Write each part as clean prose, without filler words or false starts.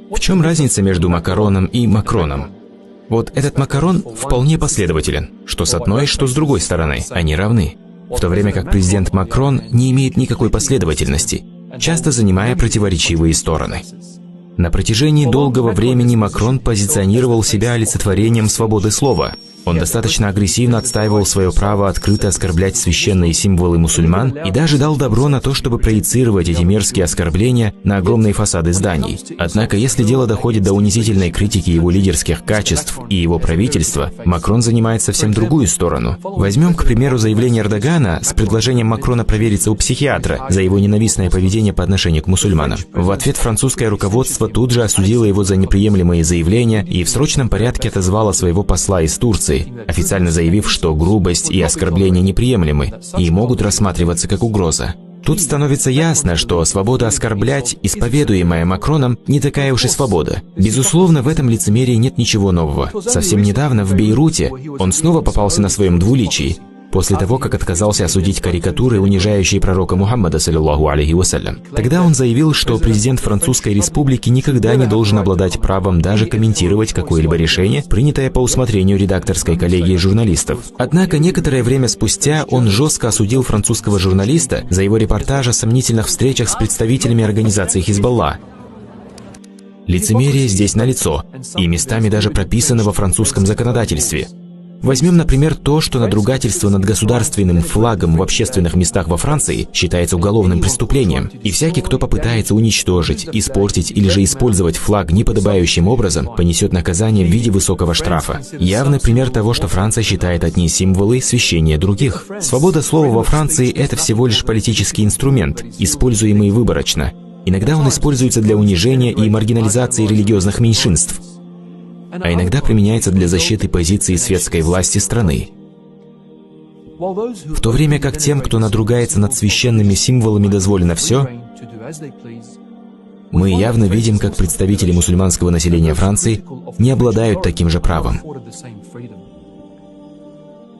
В чем разница между Макароном и Макроном? Вот этот Макарон вполне последователен, что с одной, что с другой стороны, они равны. В то время как президент Макрон не имеет никакой последовательности, часто занимая противоречивые стороны. На протяжении долгого времени Макрон позиционировал себя олицетворением свободы слова. Он достаточно агрессивно отстаивал свое право открыто оскорблять священные символы мусульман и даже дал добро на то, чтобы проецировать эти мерзкие оскорбления на огромные фасады зданий. Однако, если дело доходит до унизительной критики его лидерских качеств и его правительства, Макрон занимает совсем другую сторону. Возьмем, к примеру, заявление Эрдогана с предложением Макрона провериться у психиатра за его ненавистное поведение по отношению к мусульманам. В ответ французское руководство тут же осудило его за неприемлемые заявления и в срочном порядке отозвало своего посла из Турции, официально заявив, что грубость и оскорбления неприемлемы и могут рассматриваться как угроза. Тут становится ясно, что свобода оскорблять, исповедуемая Макроном, не такая уж и свобода. Безусловно, в этом лицемерии нет ничего нового. Совсем недавно в Бейруте он снова попался на своем двуличии, после того, как отказался осудить карикатуры, унижающие пророка Мухаммада, саллиллаху алейхи вассалям. Тогда он заявил, что президент Французской Республики никогда не должен обладать правом даже комментировать какое-либо решение, принятое по усмотрению редакторской коллегии журналистов. Однако некоторое время спустя он жестко осудил французского журналиста за его репортаж о сомнительных встречах с представителями организации Хизбалла. Лицемерие здесь налицо, и местами даже прописано во французском законодательстве. Возьмем, например, то, что надругательство над государственным флагом в общественных местах во Франции считается уголовным преступлением, и всякий, кто попытается уничтожить, испортить или же использовать флаг неподобающим образом, понесет наказание в виде высокого штрафа. Явный пример того, что Франция считает одни символы священнее других. Свобода слова во Франции – это всего лишь политический инструмент, используемый выборочно. Иногда он используется для унижения и маргинализации религиозных меньшинств, а иногда применяется для защиты позиции светской власти страны. В то время как тем, кто надругается над священными символами, дозволено все, мы явно видим, как представители мусульманского населения Франции не обладают таким же правом.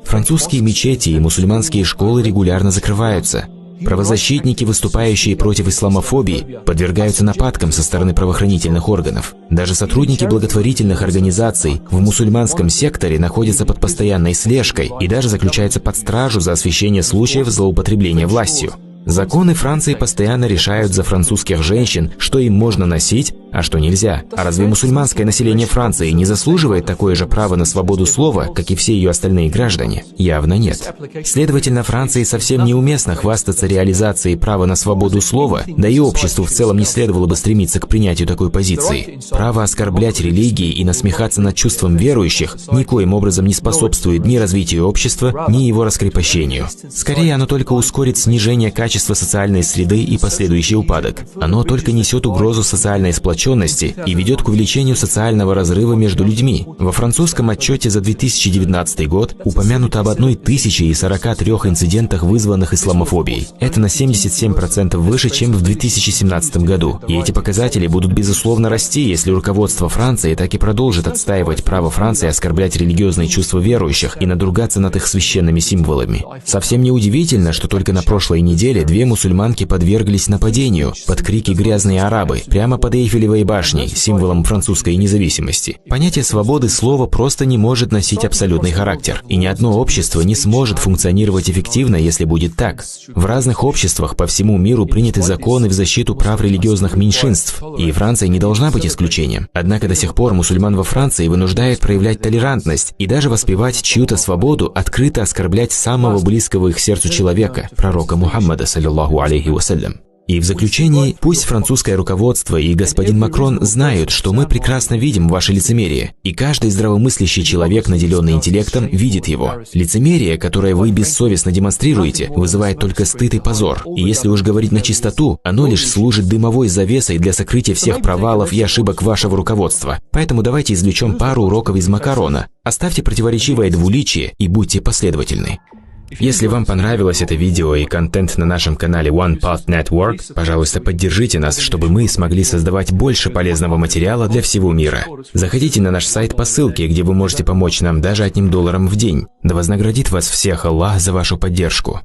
Французские мечети и мусульманские школы регулярно закрываются. Правозащитники, выступающие против исламофобии, подвергаются нападкам со стороны правоохранительных органов. Даже сотрудники благотворительных организаций в мусульманском секторе находятся под постоянной слежкой и даже заключаются под стражу за освещение случаев злоупотребления властью. Законы Франции постоянно решают за французских женщин, что им можно носить, а что нельзя. А разве мусульманское население Франции не заслуживает такое же право на свободу слова, как и все ее остальные граждане? Явно нет. Следовательно, Франции совсем неуместно хвастаться реализацией права на свободу слова, да и обществу в целом не следовало бы стремиться к принятию такой позиции. Право оскорблять религии и насмехаться над чувством верующих никоим образом не способствует ни развитию общества, ни его раскрепощению. Скорее, оно только ускорит снижение качества социальной среды и последующий упадок. Оно только несет угрозу социальной сплоченности и ведет к увеличению социального разрыва между людьми. Во французском отчете за 2019 год упомянуто об 1043 инцидентах, вызванных исламофобией. Это на 77% выше, чем в 2017 году. И эти показатели будут безусловно расти, если руководство Франции так и продолжит отстаивать право Франции оскорблять религиозные чувства верующих и надругаться над их священными символами. Совсем неудивительно, что только на прошлой неделе 2 мусульманки подверглись нападению под крики «грязные арабы» прямо под Эйфелевой башней, символом французской независимости. Понятие свободы слова просто не может носить абсолютный характер, и ни одно общество не сможет функционировать эффективно, если будет так. В разных обществах по всему миру приняты законы в защиту прав религиозных меньшинств, и Франция не должна быть исключением. Однако до сих пор мусульман во Франции вынуждает проявлять толерантность и даже воспевать чью-то свободу, открыто оскорблять самого близкого их сердцу человека, пророка Мухаммада, саллиллаху алейхи вассалям. И в заключении, пусть французское руководство и господин Макрон знают, что мы прекрасно видим ваше лицемерие, и каждый здравомыслящий человек, наделенный интеллектом, видит его. Лицемерие, которое вы бессовестно демонстрируете, вызывает только стыд и позор. И если уж говорить на чистоту, оно лишь служит дымовой завесой для сокрытия всех провалов и ошибок вашего руководства. Поэтому давайте извлечем пару уроков из Макарона. Оставьте противоречивое двуличие и будьте последовательны. Если вам понравилось это видео и контент на нашем канале One Path Network, пожалуйста, поддержите нас, чтобы мы смогли создавать больше полезного материала для всего мира. Заходите на наш сайт по ссылке, где вы можете помочь нам даже $1 в день. Да вознаградит вас всех Аллах за вашу поддержку.